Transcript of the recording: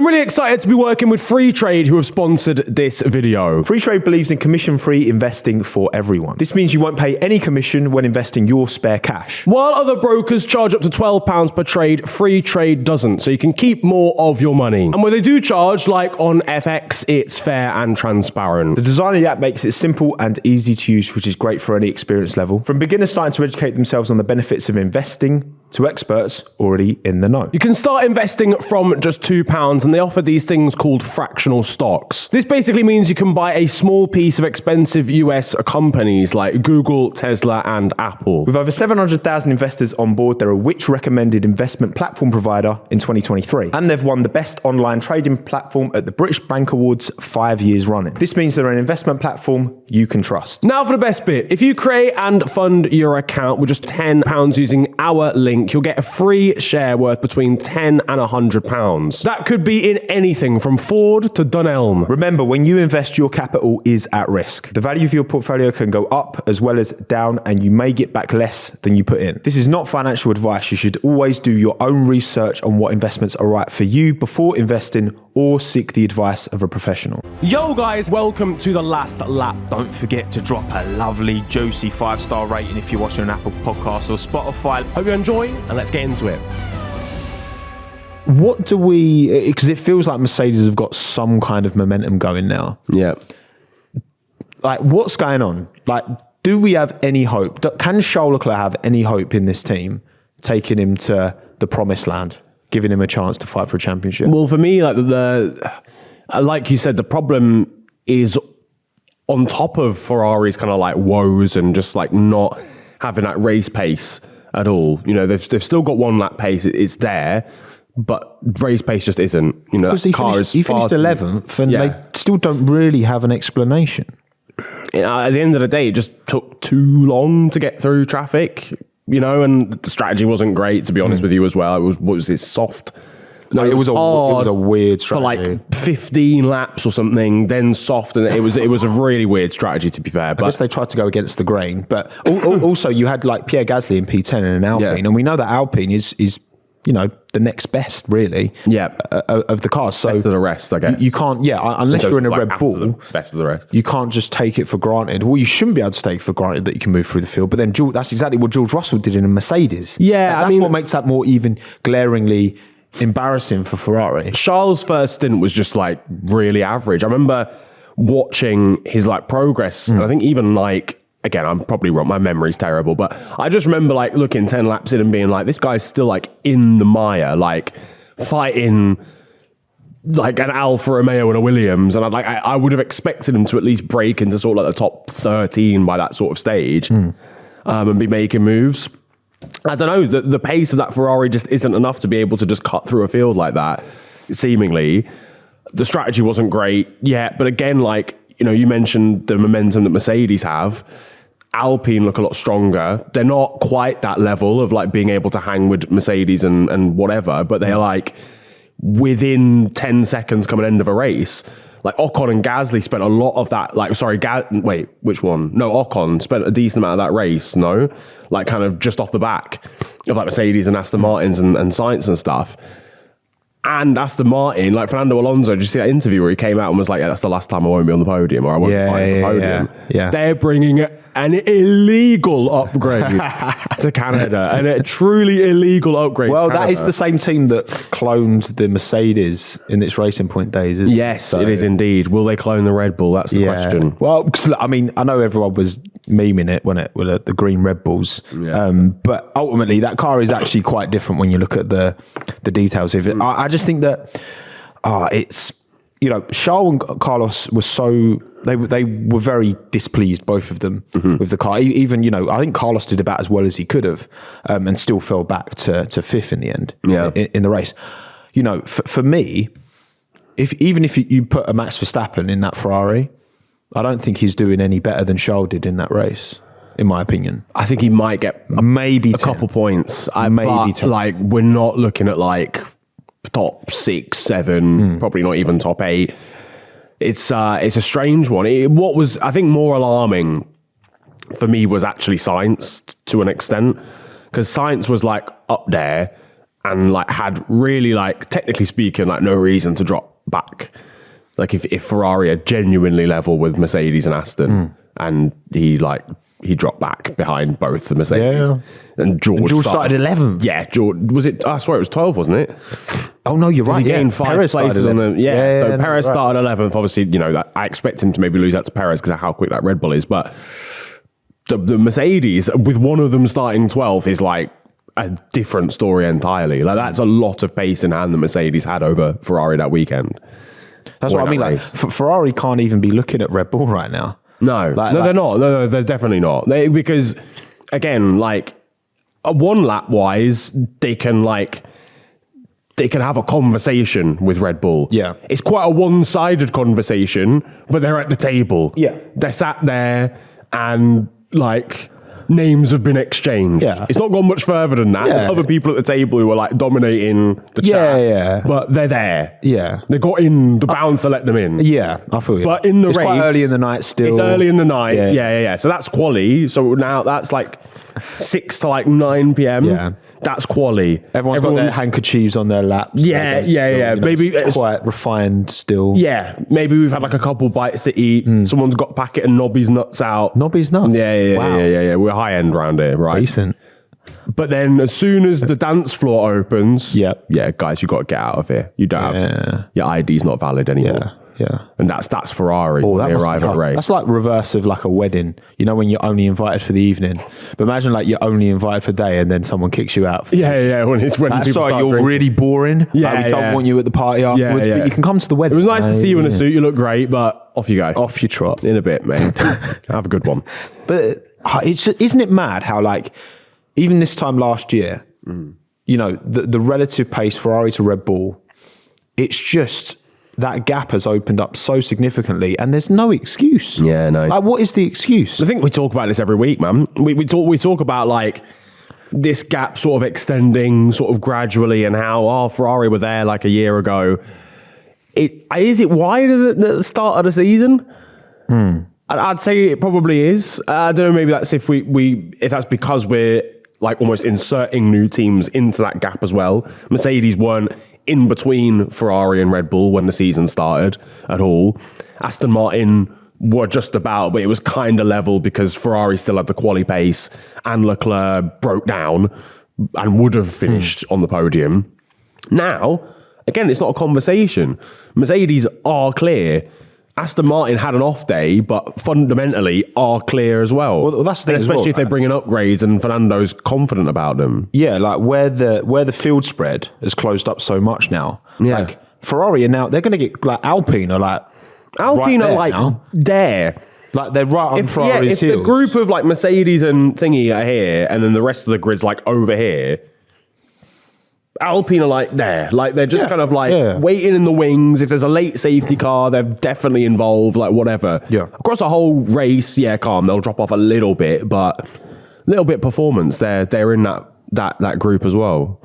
I'm really excited to be working with Free Trade, who have sponsored this video. Free Trade believes in commission-free investing for everyone. This means you won't pay any commission when investing your spare cash. While other brokers charge up to £12 per trade, Free Trade doesn't, so you can keep more of your money. And where they do charge, like on FX, it's fair and transparent. The design of the app makes it simple and easy to use, which is great for any experience level. From beginners starting to educate themselves on the benefits of investing to experts already in the know. You can start investing from just £2, and they offer these things called fractional stocks. This basically means you can buy a small piece of expensive US companies like Google, Tesla, and Apple. With over 700,000 investors on board, they're a Which recommended investment platform provider in 2023. And they've won the best online trading platform at the British Bank Awards 5 years running. This means they're an investment platform you can trust. Now for the best bit. If you create and fund your account with just £10 using our link, you'll get a free share worth between £10 and £100. That could be in anything from Ford to Dunelm. Remember, when you invest, your capital is at risk. The value of your portfolio can go up as well as down, and you may get back less than you put in. This is not financial advice. You should always do your own research on what investments are right for you before investing, or seek the advice of a professional. Yo guys, welcome to the last lap. Don't forget to drop a lovely, juicy 5-star rating if you're watching an Apple podcast or Spotify. Hope you enjoy, and let's get into it. What do we, because it feels like Mercedes have got some kind of momentum going now. Yeah. Like, what's going on? Like, do we have any hope? Can Charles Leclerc have any hope in this team, taking him to the promised land, giving him a chance to fight for a championship? Well, for me, like you said, the problem is on top of Ferrari's kind of like woes and just like not having that race pace at all. You know, they've still got one lap pace. It's there, but race pace just isn't. You know, because he finished 11th, and they still don't really have an explanation. You know, at the end of the day, it just took too long to get through traffic. You know, and the strategy wasn't great, to be honest with you as well. What was this, soft? No, it was a weird strategy. For like 15 laps or something, then soft, and it was a really weird strategy, to be fair. But I guess they tried to go against the grain. But also, you had like Pierre Gasly in P10 and an Alpine, and we know that Alpine is you know, the next best, really, of the cars. So best of the rest, I guess. You can't, unless you're in a Red Bull, best of the rest. You can't just take it for granted. Well, you shouldn't be able to take it for granted that you can move through the field. But then that's exactly what George Russell did in a Mercedes. Yeah, that's what makes that more even glaringly embarrassing for Ferrari. Charles' first stint was just like really average. I remember watching his like progress, and I think even like, again, I'm probably wrong, my memory's terrible, but I just remember like looking 10 laps in and being like, this guy's still like in the mire, like fighting like an Alfa Romeo and a Williams, and I would have expected him to at least break into sort of like the top 13 by that sort of stage, and be making moves. I don't know, the pace of that Ferrari just isn't enough to be able to just cut through a field like that, seemingly. The strategy wasn't great yet, but again, like, you know, you mentioned the momentum that Mercedes have. Alpine look a lot stronger. They're not quite that level of like being able to hang with Mercedes and whatever, but they're like within 10 seconds come an end of a race. Like Ocon and Gasly spent a lot of that, like, sorry, wait, which one? No, Ocon spent a decent amount of that race, no? Like kind of just off the back of like Mercedes and Aston Martins and Sainz and stuff. And Aston Martin, like Fernando Alonso, did you see that interview where he came out and was like, yeah, that's the last time I won't be on the podium, or I won't fight on the podium. Yeah. They're bringing an illegal upgrade to Canada, and a truly illegal upgrade to Canada. That is the same team that cloned the Mercedes in its Racing Point days, isn't it? Yes, it is indeed. Will they clone the Red Bull? That's the question. Well, I mean, I know everyone was memeing it when it with the green Red Bulls, but ultimately that car is actually quite different when you look at the details of it. I just think that it's, you know, Charles and Carlos were so they were very displeased, both of them, with the car. Even, you know, I think Carlos did about as well as he could have, and still fell back to fifth in the end in the race. You know, for me, even if you put a Max Verstappen in that Ferrari, I don't think he's doing any better than Charles did in that race, in my opinion. I think he might get maybe a couple points. Maybe 10. Like, we're not looking at like top 6, 7, probably not even top 8. It's a strange one. What was, I think, more alarming for me was actually Sainz to an extent, because Sainz was like up there, and like had really like technically speaking like no reason to drop back. Like if Ferrari are genuinely level with Mercedes and Aston, and he dropped back behind both the Mercedes, and George started 11th. Yeah, George was it? I swear it was 12, wasn't it? Oh no, you're right. He gained 5 Perez places on the So Perez right. started 11th. Obviously, you know that I expect him to maybe lose out to Perez because of how quick that Red Bull is, but the Mercedes with one of them starting 12th is like a different story entirely. Like that's a lot of pace in hand that Mercedes had over Ferrari that weekend. That's what I mean. Like Ferrari can't even be looking at Red Bull right now. No, they're not. No, they're definitely not. Because again, like one lap wise, they can have a conversation with Red Bull. Yeah, it's quite a one-sided conversation, but they're at the table. Yeah, they're sat there and like names have been exchanged. Yeah. It's not gone much further than that. Yeah. There's other people at the table who are like dominating the chat. Yeah. But they're there. Yeah. They got in, the bouncer let them in. Yeah, I feel you. But in the it's race... quite early in the night still. It's early in the night. Yeah. So that's quali. So now that's like 6 to like 9 p.m. Yeah. That's quali. Everyone's got their handkerchiefs on their laps. Yeah. You know, maybe it's quite refined still. Yeah. Maybe we've had like a couple bites to eat. Someone's got a packet of Nobby's nuts out. Nobby's nuts? Yeah. Wow. Yeah. We're high end around here, right? Decent. But then as soon as the dance floor opens, yeah, guys, you got to get out of here. You don't have your ID's not valid anymore. Yeah. And that's Ferrari. Oh, that they must arrive be at hard. race. That's like reverse of like a wedding. You know when you're only invited for the evening. But imagine like you're only invited for day and then someone kicks you out. Yeah. When people sorry, start you're drinking. really boring. Yeah, like, we don't want you at the party afterwards. But you can come to the wedding. It was nice to see you in a suit. You look great, but off you go. Off you trot. In a bit, mate. Have a good one. But isn't it mad how like even this time last year, you know, the relative pace Ferrari to Red Bull, it's just that gap has opened up so significantly and there's no excuse. Yeah, no. Like, what is the excuse? I think we talk about this every week, man. We talk about like this gap sort of extending sort of gradually and how, Ferrari were there like a year ago. Is it wider at the start of the season? I'd say it probably is. I don't know, maybe that's if if that's because we're like almost inserting new teams into that gap as well. Mercedes weren't in between Ferrari and Red Bull when the season started at all. Aston Martin were just about, but it was kind of level because Ferrari still had the quali pace and Leclerc broke down and would have finished on the podium. Now, again, it's not a conversation. Mercedes are clear. Aston Martin had an off day, but fundamentally are clear as well. Well, that's the thing, especially if they bring in upgrades and Fernando's confident about them. Yeah, like where the field spread has closed up so much now. Yeah. Like Ferrari are now, they're going to get like Alpine are like Alpine right are like now. there. Like they're right on Ferrari's if heels. the group of like Mercedes and thingy are here, and then the rest of the grid's like over here, Alpine are like there. Like they're just kind of like waiting in the wings. If there's a late safety car, they're definitely involved, like whatever. Yeah. Across the whole race, calm. They'll drop off a little bit, but little bit performance. They're in that group as well.